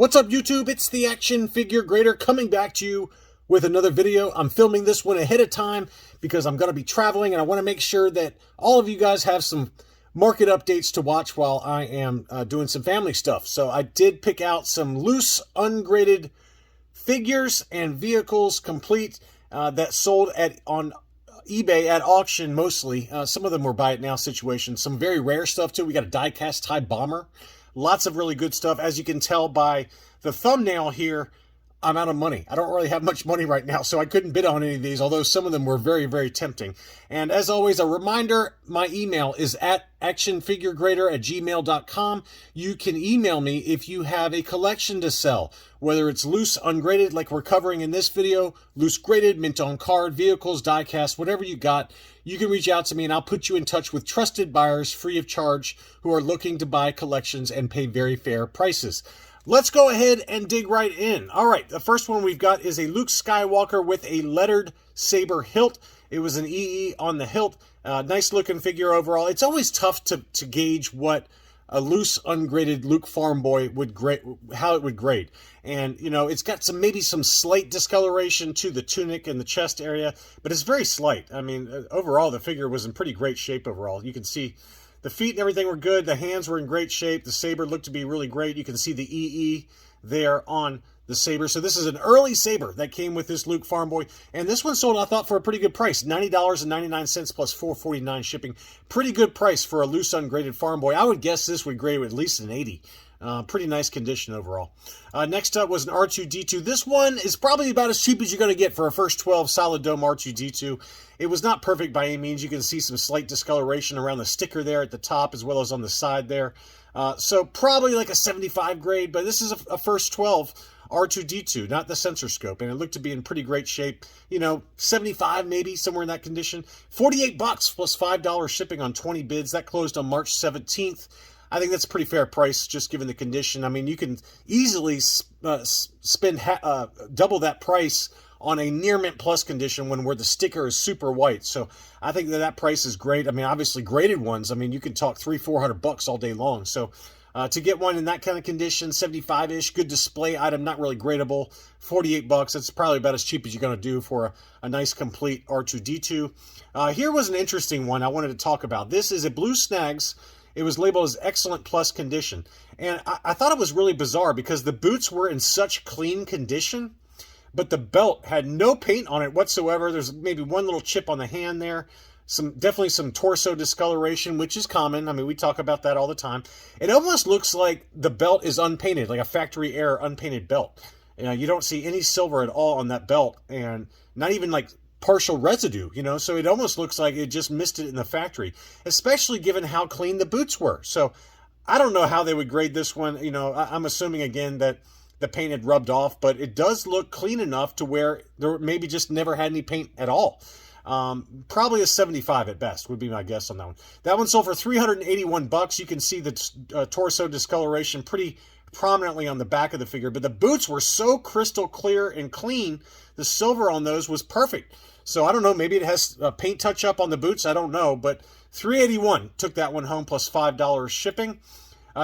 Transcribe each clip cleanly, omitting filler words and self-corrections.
What's up, YouTube? It's the Action Figure Grader coming back to you with another video. I'm filming this one ahead of time because I'm going to be traveling and I want to make sure that all of you guys have some market updates to watch while I am doing some family stuff. So I did pick out some loose, ungraded figures and vehicles complete that sold on eBay at auction mostly. Some of them were buy it now situations. Some very rare stuff too. We got a die-cast TIE bomber. Lots of really good stuff. As you can tell by the thumbnail here, I'm out of money. I don't really have much money right now, so I couldn't bid on any of these, although some of them were very, very tempting. And as always, a reminder, my email is at actionfiguregrader@gmail.com. You can email me if you have a collection to sell, whether it's loose, ungraded, like we're covering in this video, loose graded, mint on card, vehicles, die-cast, whatever you got. You can reach out to me and I'll put you in touch with trusted buyers free of charge who are looking to buy collections and pay very fair prices. Let's go ahead and dig right in. All right, the first one we've got is a Luke Skywalker with a lettered saber hilt. It was an EE on the hilt. Nice looking figure overall. It's always tough to gauge what a loose, ungraded Luke Farm Boy would grade, how it would grade. And, you know, it's got maybe some slight discoloration to the tunic and the chest area, but it's very slight. I mean, overall, the figure was in pretty great shape overall. You can see the feet and everything were good. The hands were in great shape. The saber looked to be really great. You can see the EE there on the saber. So this is an early saber that came with this Luke Farm Boy. And this one sold, I thought, for a pretty good price. $90.99 plus $4.49 shipping. Pretty good price for a loose ungraded Farm Boy. I would guess this would grade at least an 80. Pretty nice condition overall. Next up was an R2-D2. This one is probably about as cheap as you're going to get for a first 12 solid dome R2-D2. It was not perfect by any means. You can see some slight discoloration around the sticker there at the top as well as on the side there. So probably like a 75 grade, but this is a first 12 R2-D2, not the sensor scope, and it looked to be in pretty great shape. You know, 75 maybe, somewhere in that condition. 48 bucks plus $5 shipping on 20 bids. That closed on March 17th. I think that's a pretty fair price, just given the condition. I mean, you can easily spend double that price on a near mint plus condition where the sticker is super white. So I think that price is great. I mean, obviously graded ones, I mean, you can talk $300-400 bucks all day long. So to get one in that kind of condition, 75-ish, good display item, not really gradable, 48 bucks. That's probably about as cheap as you're going to do for a nice complete R2-D2. Here was an interesting one I wanted to talk about. This is a Blue Snags. It was labeled as excellent plus condition. And I thought it was really bizarre because the boots were in such clean condition, but the belt had no paint on it whatsoever. There's maybe one little chip on the hand there. Definitely some torso discoloration, which is common. I mean, we talk about that all the time. It almost looks like the belt is unpainted, like a factory error unpainted belt. You know, you don't see any silver at all on that belt, and not even like partial residue, you know, so it almost looks like it just missed it in the factory, especially given how clean the boots were. So I don't know how they would grade this one. You know, I'm assuming again that the paint had rubbed off, but it does look clean enough to where there maybe just never had any paint at all. Probably a 75 at best would be my guess on that one. That one sold for 381 bucks. You can see the torso discoloration pretty prominently on the back of the figure, but the boots were so crystal clear and clean. The silver on those was perfect. So I don't know, maybe it has a paint touch up on the boots, I don't know, but 381 took that one home plus $5 shipping.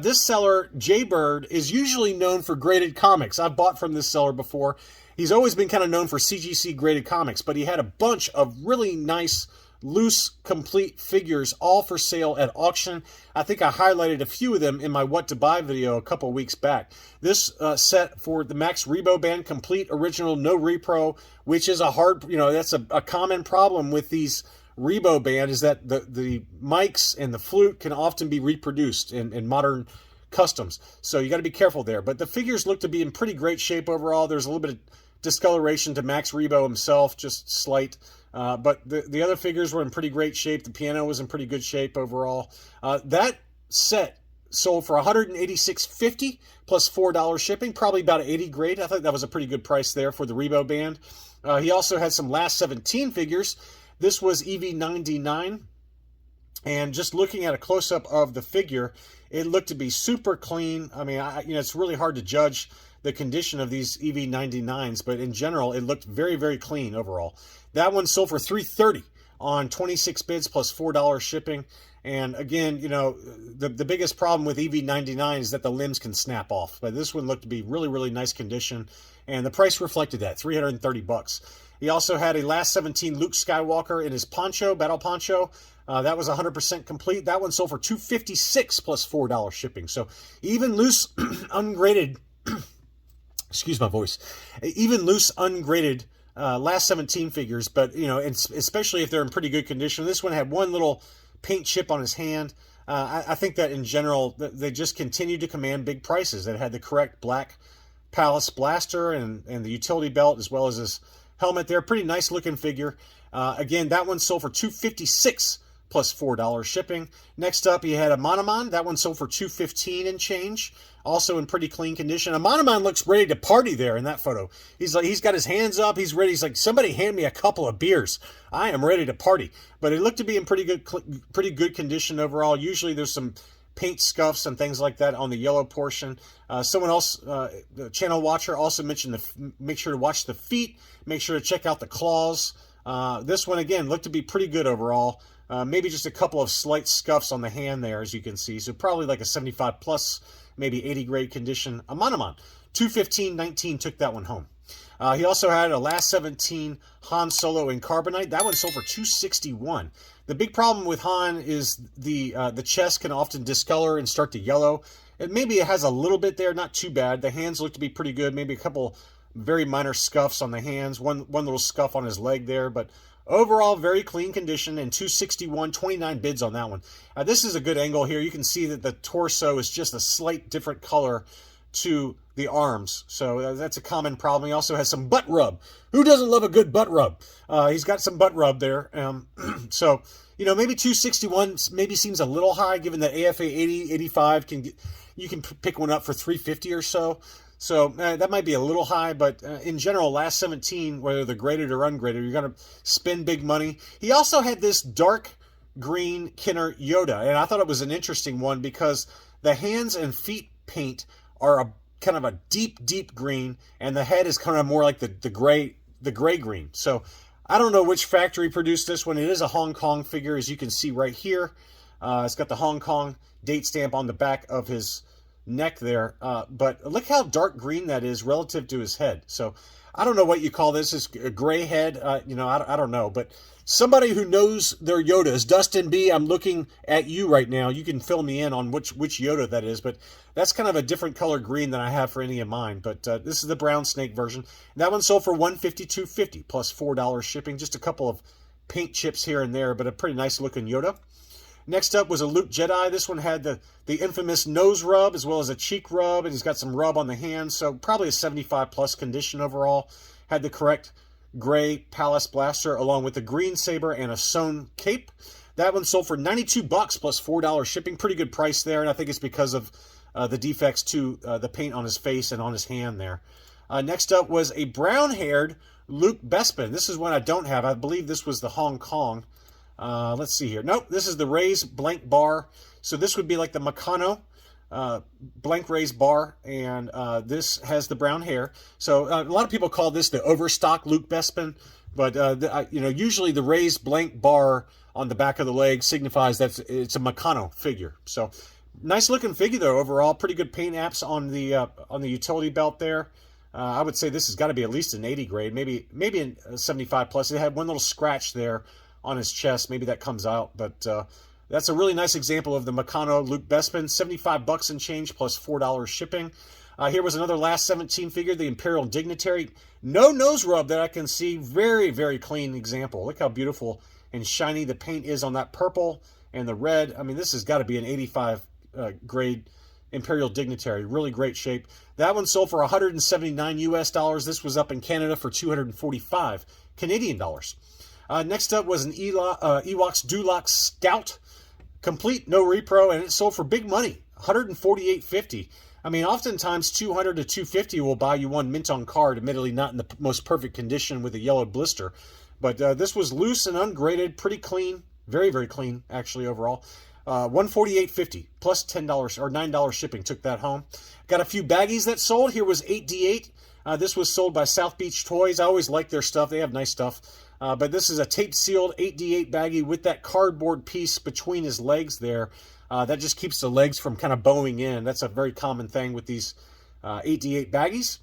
This seller, Jaybird, is usually known for graded comics. I've bought from this seller before. He's always been kind of known for CGC graded comics, but he had a bunch of really nice loose, complete figures, all for sale at auction. I think I highlighted a few of them in my What to Buy video a couple weeks back. This set for the Max Rebo band, complete original, no repro, which is a hard, you know, that's a common problem with these Rebo band, is that the mics and the flute can often be reproduced in modern customs. So you got to be careful there. But the figures look to be in pretty great shape overall. There's a little bit of discoloration to Max Rebo himself, just slight. But the other figures were in pretty great shape. The piano was in pretty good shape overall. That set sold for $186.50 plus $4 shipping, probably about an 80 grade. I thought that was a pretty good price there for the Rebo band. He also had some last 17 figures. This was EV99. And just looking at a close-up of the figure, it looked to be super clean. I mean, you know, it's really hard to judge the condition of these EV99s, but in general, it looked very, very clean overall. That one sold for $330 on 26 bids plus $4 shipping. And again, you know, the biggest problem with EV99 is that the limbs can snap off. But this one looked to be really, really nice condition. And the price reflected that, $330. He also had a last 17 Luke Skywalker in his poncho, battle poncho. That was 100% complete. That one sold for $256 plus $4 shipping. So even loose, ungraded, excuse my voice, even loose, ungraded last 17 figures, but, you know, especially if they're in pretty good condition. This one had one little paint chip on his hand. I think that in general, they just continue to command big prices. It had the correct black Palace blaster and the utility belt, as well as his helmet there. Pretty nice looking figure. Again, that one sold for $256 plus $4 shipping. Next up, he had a Monoman. That one sold for $215 and change. Also in pretty clean condition. A Monoman looks ready to party there in that photo. He's got his hands up. He's ready. He's like, somebody hand me a couple of beers. I am ready to party. But it looked to be in pretty good condition overall. Usually there's some paint scuffs and things like that on the yellow portion. Someone else, the channel watcher, also mentioned make sure to watch the feet. Make sure to check out the claws. This one, again, looked to be pretty good overall. Maybe just a couple of slight scuffs on the hand there, as you can see. So probably like a 75 plus, maybe 80 grade condition. A Monoman, $215.19 took that one home. He also had a last 17 Han Solo in Carbonite. That one sold for $261. The big problem with Han is the chest can often discolor and start to yellow. And maybe it has a little bit there, not too bad. The hands look to be pretty good. Maybe a couple very minor scuffs on the hands. One little scuff on his leg there, but overall very clean condition. And $261, 29 bids on that one. This is a good angle here. You can see that the torso is just a slight different color to the arms, so that's a common problem. He also has some butt rub. Who doesn't love a good butt rub? He's got some butt rub there. So, you know, maybe 261 maybe seems a little high, given that AFA 80, 85 you can pick one up for 350 or so. So that might be a little high, but in general, last 17, whether they're graded or ungraded, you're going to spend big money. He also had this dark green Kenner Yoda, and I thought it was an interesting one because the hands and feet paint are a kind of a deep green, and the head is kind of more like the gray green. So I don't know which factory produced this one. It is a Hong Kong figure, as you can see right here. It's got the Hong Kong date stamp on the back of his neck there. But look how dark green that is relative to his head. So I don't know what you call this. It's a gray head. You know, I don't know. But somebody who knows their Yodas, Dustin B., I'm looking at you right now. You can fill me in on which Yoda that is. But that's kind of a different color green than I have for any of mine. But this is the brown snake version. That one sold for $152.50 plus $4 shipping. Just a couple of paint chips here and there, but a pretty nice looking Yoda. Next up was a Luke Jedi. This one had the infamous nose rub as well as a cheek rub, and he's got some rub on the hands, so probably a 75 plus condition overall. Had the correct gray Palace blaster along with the green saber and a sewn cape. That one sold for $92 plus $4 shipping. Pretty good price there, and I think it's because of the defects to the paint on his face and on his hand there. Next up was a brown-haired Luke Bespin. This is one I don't have. I believe this was the Hong Kong. Let's see here. Nope, this is the raised blank bar. So this would be like the Meccano blank raised bar, and this has the brown hair. So a lot of people call this the overstock Luke Bespin, but you know, usually the raised blank bar on the back of the leg signifies that it's a Meccano figure. So nice looking figure though overall. Pretty good paint apps on the utility belt there. I would say this has got to be at least an 80 grade, maybe a 75 plus. It had one little scratch there on his chest. Maybe that comes out, but that's a really nice example of the Meccano Luke Bespin. $75 and change plus $4 shipping. Here was another last 17 figure, the Imperial Dignitary. No nose rub that I can see. Very, very clean example. Look how beautiful and shiny the paint is on that purple and the red. I mean, this has got to be an 85 grade Imperial Dignitary. Really great shape. That one sold for $179 US. This was up in Canada for 245 Canadian dollars. Next up was an Ewoks Duloc Scout. Complete, no repro, and it sold for big money, $148.50. I mean, oftentimes $200 to $250 will buy you one mint on card, admittedly not in the most perfect condition with a yellow blister. But this was loose and ungraded, pretty clean, very, very clean, actually, overall. $148.50 plus $10 or $9 shipping took that home. Got a few baggies that sold. Here was 8D8. This was sold by South Beach Toys. I always like their stuff. They have nice stuff. But this is a tape-sealed 8D8 baggie with that cardboard piece between his legs there. That just keeps the legs from kind of bowing in. That's a very common thing with these 8D8 baggies.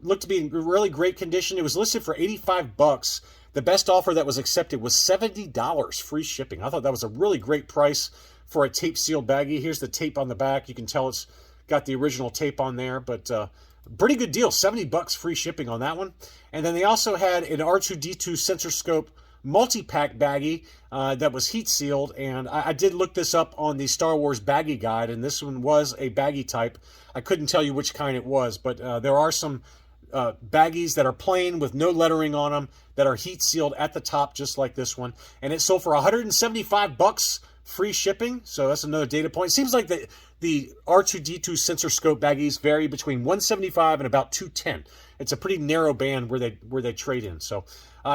Looked to be in really great condition. It was listed for 85 bucks. The best offer that was accepted was $70 free shipping. I thought that was a really great price for a tape-sealed baggie. Here's the tape on the back. You can tell it's got the original tape on there, but pretty good deal. 70 bucks free shipping on that one. And then they also had an R2-D2 sensor scope multi-pack baggie that was heat sealed, and I did look this up on the Star Wars baggie guide, and this one was a baggie type. I couldn't tell you which kind it was, but there are some baggies that are plain with no lettering on them that are heat sealed at the top, just like this one, and it sold for 175 bucks free shipping. So that's another data point. Seems like the R2-D2 sensor scope baggies vary between 175 and about 210. It's a pretty narrow band where they trade in. So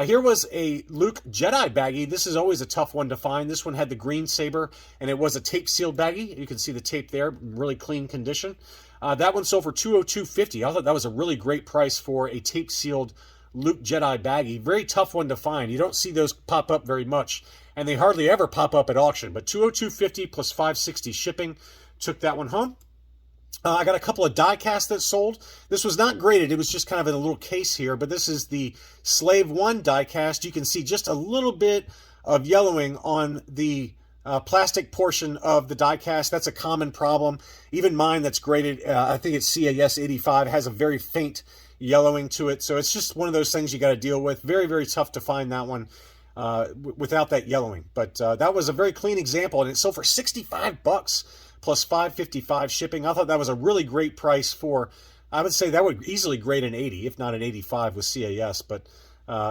here was a Luke Jedi baggie. This is always a tough one to find. This one had the green saber, and it was a tape sealed baggie. You can see the tape there, really clean condition. That one sold for $202.50. I thought that was a really great price for a tape sealed Luke Jedi baggie. Very tough one to find. You don't see those pop up very much, and they hardly ever pop up at auction. But $202.50 plus $560 shipping. Took that one home. I got a couple of die casts that sold. This was not graded. It was just kind of in a little case here, but this is the Slave 1 die cast. You can see just a little bit of yellowing on the plastic portion of the die cast. That's a common problem. Even mine that's graded, I think it's CAS 85, has a very faint yellowing to it. So it's just one of those things you got to deal with. Very, very tough to find that one without that yellowing. But that was a very clean example, and it sold for 65 bucks. Plus $555 shipping. I thought that was a really great price for, I would say that would easily grade an 80, if not an 85 with CAS. But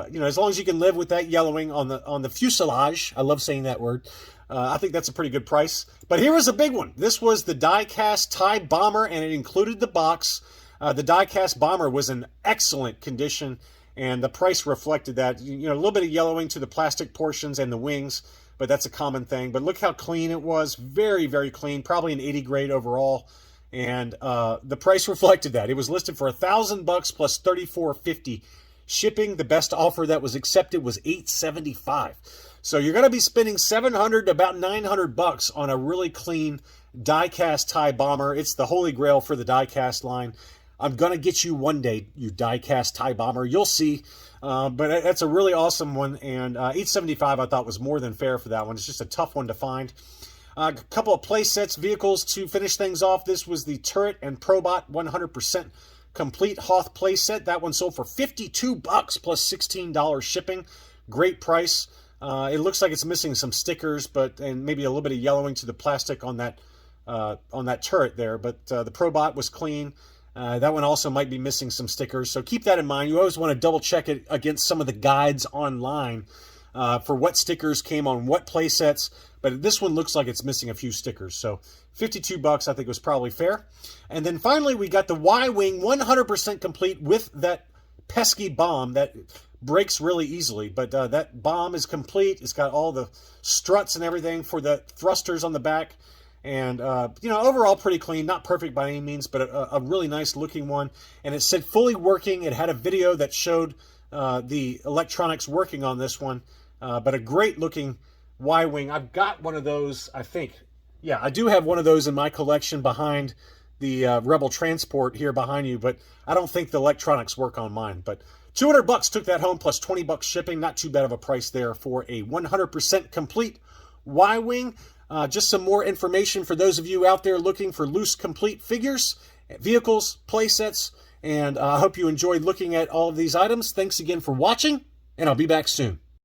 you know, as long as you can live with that yellowing on the fuselage, I love saying that word. I think that's a pretty good price. But here was a big one. This was the die-cast TIE Bomber, and it included the box. The die-cast Bomber was in excellent condition, and the price reflected that. You know, a little bit of yellowing to the plastic portions and the wings, but that's a common thing. But look how clean it was. Very, very clean. Probably an 80 grade overall. And the price reflected that. It was listed for $1,000 plus $34.50 shipping. The best offer that was accepted was $875. So you're going to be spending $700 to about $900 on a really clean die-cast TIE Bomber. It's the holy grail for the die-cast line. I'm going to get you one day, you die-cast TIE Bomber. You'll see. But that's a really awesome one, and $875 I thought was more than fair for that one. It's just a tough one to find. A couple of Playsets vehicles to finish things off. This was the Turret and Probot 100% complete Hoth playset. That one sold for $52 plus $16 shipping. Great price. It looks like it's missing some stickers, and maybe a little bit of yellowing to the plastic on that turret there. But the Probot was clean. That one also might be missing some stickers, so keep that in mind. You always want to double check it against some of the guides online for what stickers came on what play sets, but this one looks like it's missing a few stickers, so $52 I think was probably fair. And then finally we got the Y-Wing 100% complete with that pesky bomb that breaks really easily, but that bomb is complete. It's got all the struts and everything for the thrusters on the back. And, you know, overall pretty clean. Not perfect by any means, but a really nice looking one. And it said fully working. It had a video that showed the electronics working on this one. But a great looking Y-Wing. I've got one of those, I think. Yeah, I do have one of those in my collection behind the Rebel Transport here behind you. But I don't think the electronics work on mine. But $200 took that home plus $20 shipping. Not too bad of a price there for a 100% complete Y-Wing. Just some more information for those of you out there looking for loose, complete figures, vehicles, playsets, and I hope you enjoyed looking at all of these items. Thanks again for watching, and I'll be back soon.